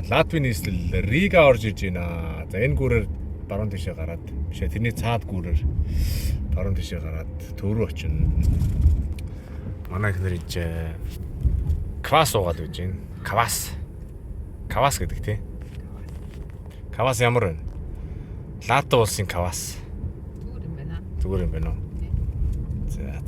Латвийн нийслэл Рига орж иж байна. За энэ гүрээр баруун тишээ гараад бишээ тэрний цаад гүрээр баруун тишээ гараад төв рүү очино. Манай их нэр иж квас уугаад байж байна. Квас гэдэг тий. Квас ямар вэ? Латв улсын квас. Зүгээр юм байна уу? За.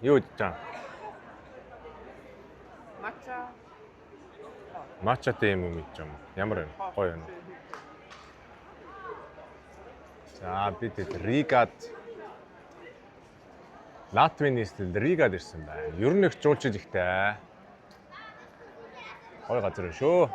Юу жаа? Матчатай юм мэдэж юм. Ямар вэ? Гоё юм. За бид Ригад Латвийн нийслэл Ригад ирсэн байна. Ер нь их жуулчид ихтэй. Гоё газар шүү.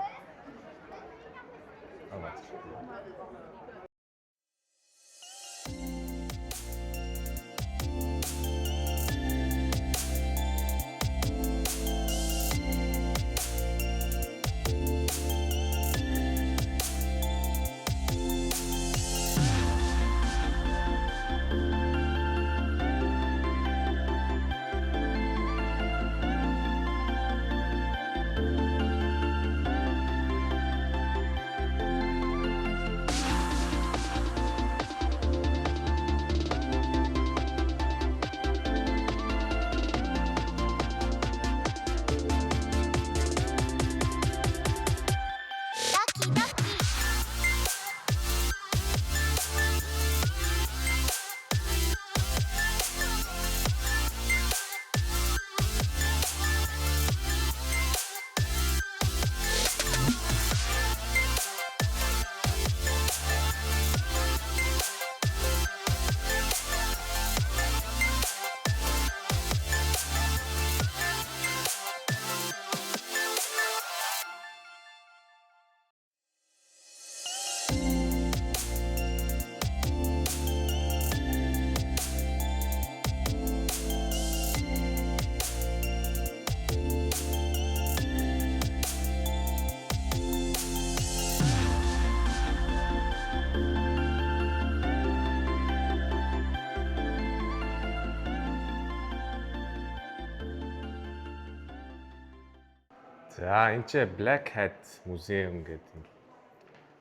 За энэ ч Black Hat музейм гэдэг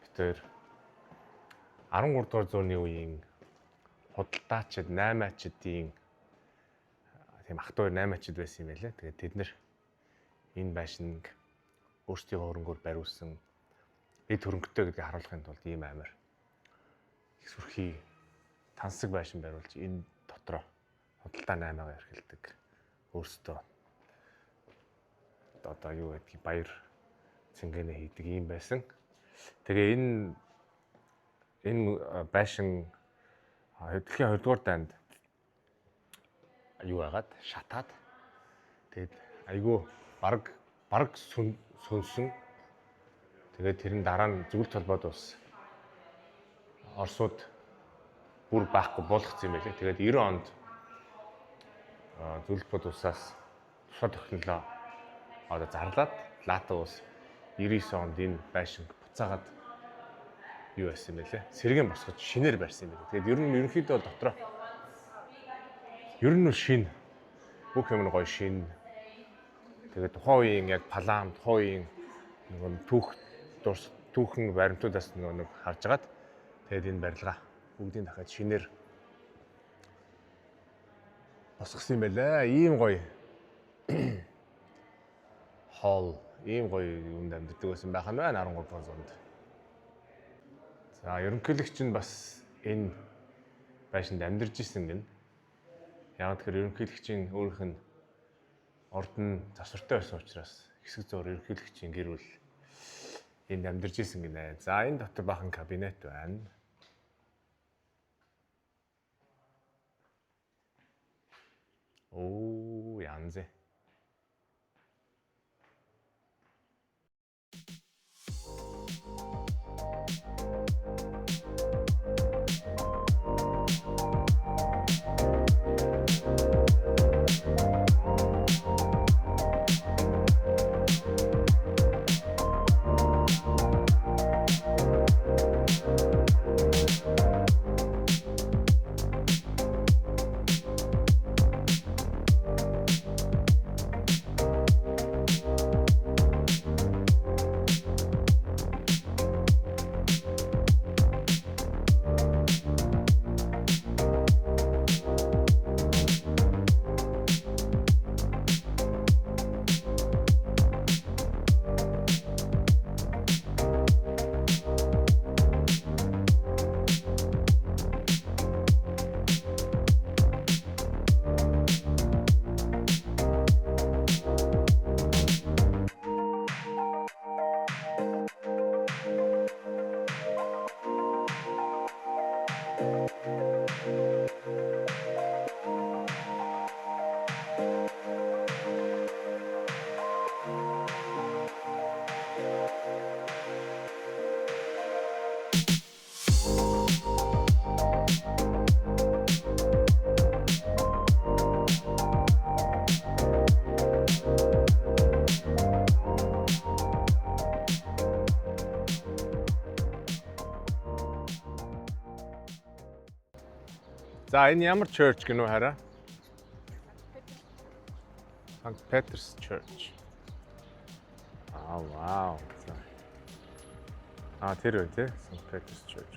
битээр 13 дугаар зууны үеийн худалдаачид 8-ачдын тийм ах トゥ 8-ачд байсан юм байлаа. Тэгээд тэд нэр энэ байшинг өөрсдийн хөрөнгөөр бариулсан эд хөрөнгөтэй гэдгийг харуулахын тулд ийм амар их сүрхий тансаг байшин бариулж энэ дотроо худалдаа 8-аар эрхэлдэг. Өөрсдөө одоо юу гэдгийг баяр цэнгэнэ хийдэг юм байсан. Тэгээ энэ байшин дэлхийн 2 дугаар дайнд юу яагаад шатаад тэгээд айгүй бараг сүнсэн. Тэгээд тэрэн дараа нь зөвлөлт холбоод бас Оросууд бүр байхгүй болгоцсон юм байлээ. Тэгээд 90 онд зөвлөлт бод усаас тусгай технологи одоо зарлаад Латв улс 99 онд энэ байшинг буцаагаад юу байсан юм бэлээ? Сэргэн босгож шинээр барьсан юм байна. Тэгээд ер нь ерөнхийдөө дотроо ер нь шин бүх юм гоё шин. Тэгээд тухайн үеийн яг палам тухайн үеийн нэг түүхэн баримтуудаас нэг харж агаад тэгээд энэ барилга бүгдийг дахиад шинээр босгосон юм байлаа. Ийм гоё хол ийм гоё юмд амьддаг байсан байх нь байна 13 дугаар зуунд. За ерөнхийлөгч нь бас энэ байшинд амьдарч исэн гэн. Яг тэгэхээр ерөнхийлөгчийн өөрийнх нь орд нь завсартай байсан учраас хэсэг зуур ерөнхийлөгчийн гэр бүл энд амьдарч исэн гинэ. За энэ дотор бахан кабинет байна. Оо янз. За энэ ямар church гэнэ үү хараа? St. Peter's Church. Вау. Тэр үү те St. Peter's Church.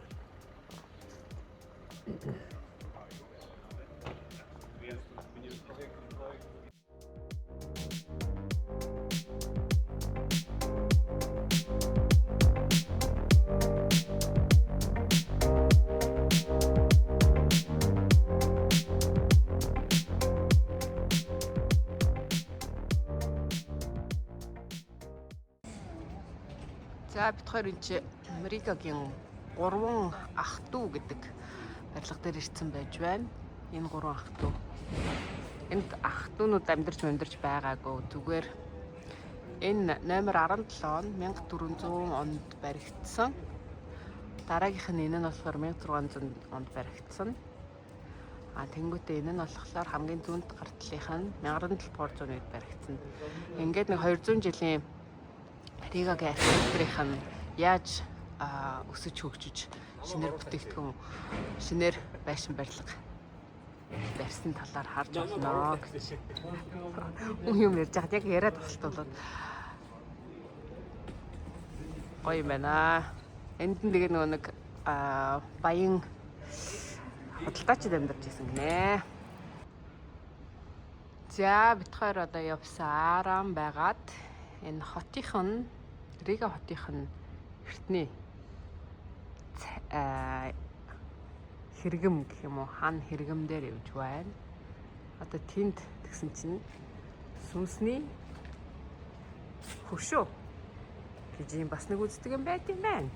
За бид хоёр энэ чи Ригагийн 3 ах トゥ гэдэг барилга дээр ирсэн байж байна. Энэ 3 ах トゥ. Энд ах トゥ нууд амьдарч байгаагүй. Зүгээр энэ номер 17 нь 1400 онд баригдсан. Дараагийнх нь энэ нь болохоор 1600 онд баригдсан. Тэнгүүтээ энэ нь болохоор хамгийн түнд гартлынх нь 1700 үед баригдсан. Ингээд нэг 200 жилийн Ригагийн архитектурынх нь яаж өсөж хөгжиж шинээр бүтээгдэхүүн шинээр байшин барилга барьсан талаар харж байна гэж. Юм ярьж байгаад яг яриад болтолоод гоё юм байна. Энд нь тэгээ нэг баян худалдаачид амьдарч ирсэн гинэ. За бид хоёр одоо явсараа байгаад энэ хотынх нь Рига хотынх нь эртний хэрэгэм гэх юм уу хан хэрэгэм дээр явж байна. Одоо тэнд тэгсэн чинь сүнсний хөшөө гэж юм бас нэг үздэг юм байт юм байна.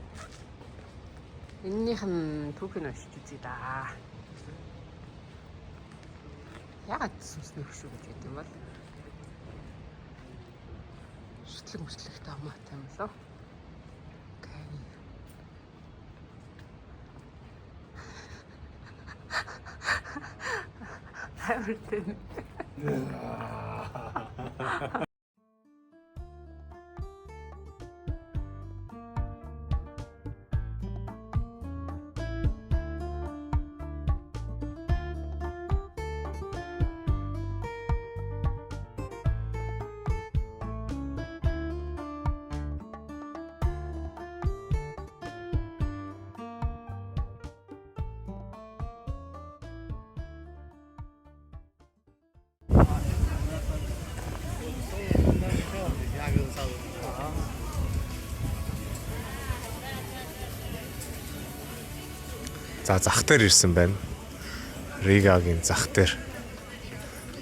Эннийх нь түүхийг уншиж үзье да. Яагаад сүнсний хөшөө гэж гэдэг юм бол? Шүтлэг таамаатай юм лөө. Окей. Everything. За зах дээр ирсэн байна. Ригагийн зах дээр.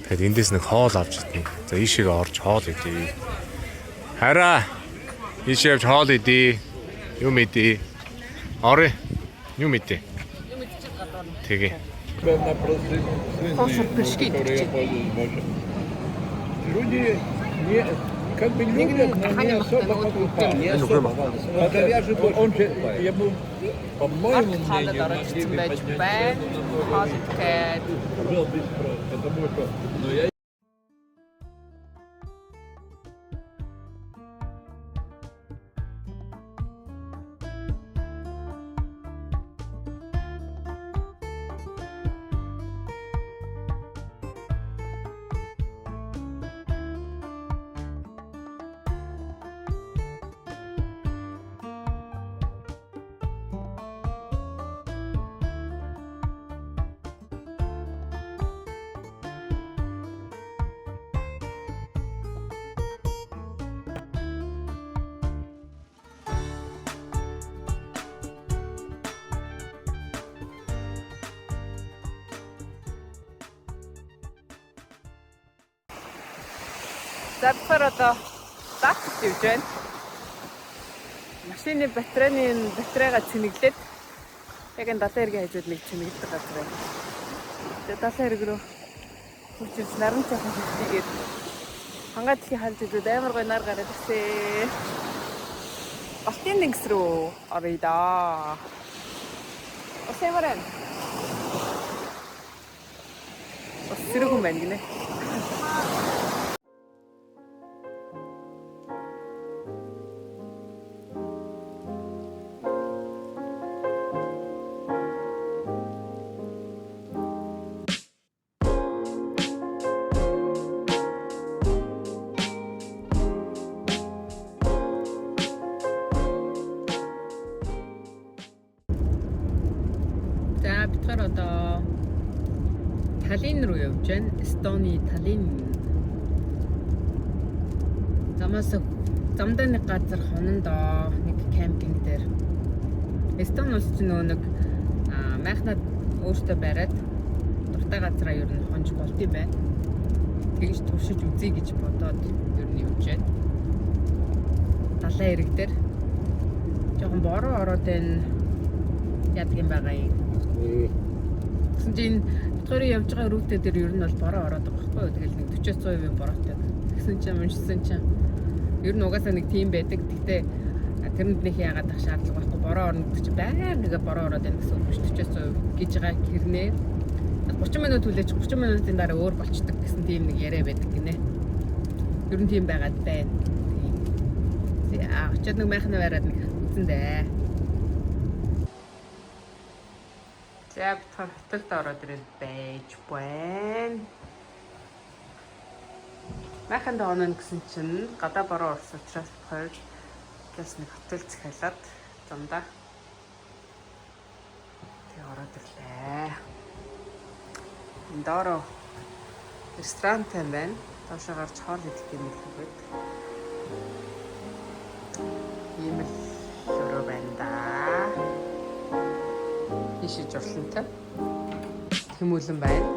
Тэгэд эндээс нэг хоол авч идэх. За ийшээ орж хоол идээ. Хараа. Ийшээ явж хоол идээ. Юм идээ. Орё. Юм идээ. Тэгээ. Как бы не любят, но не особо покупают. Не особо. Благодаря же он же ему, по моему мнению, могли бы поднять. Был бы спрос, потому что... Но я... За тэгэхээр одоо стартт явж байна. Машины батарейгаа цэнэглээд Яг энэ далайн эргийн хажууд нэг чимэгддэг газар байна. Тэгээ далайн эрг рүү хурцж наран цайхан хийгээд хангаад их халж идээд амар гой нар гараад ирсэн. Балтийн тэнгис рүү оръё да. Осэмэрэн. Сэрэг хүн байна гинэ. За битгаар одоо Таллин руу явж байна. Эстоны Таллин. Замдаа нэг газар хонондоо нэг кемпинг дээр. Эстон улс чинь нэг майхнаад өөртөө бариад дуртай газараа ер нь хонж болт юм байна. Тэгж туршиж үзье гэж бодоод ер нь явж байна. Далайн эрэг дээр жоохон бороо ороод байна. Яадаг юм байгаа юм. Гэсэн чинь битгүүрийн явж байгаа рүүтэ дээр ер нь бол бороо ороод байгаа байхгүй юу? Тэгэл нэг 40-100% бороотой. Тэгсэн чинь уншсан чинь ер нь угаасаа нэг тийм байдаг. Гэхдээ тэрэнд нэг яагаад ах шаардлага байхгүй. Бороо орно гэдэг чинь байнга бороо ороод байна гэсэн үг шүү. 40-100% гэж байгаа хэрнээ 30 минут хүлээж 30 минутын дараа өөр болчдөг гэсэн тийм нэг яриа байдаг гинэ. Ер нь тийм байгаад байна. Очоод нэг майхна бариад нэг үзэндээ. За битгаар хотелд ороод ирээд байж байна. Майханд оноо гэсэн чинь гадаа бороо орсон учраас хоёр бас нэг хотел захиалаад замдаа тэг ороод ирлээ. Энд доороо ресторан байна. Доошоо гарч хоол идэх юм хэлгээд. Ийм л өрөө байна да. Ишиж орлонтой. Хүмүүлэн байна.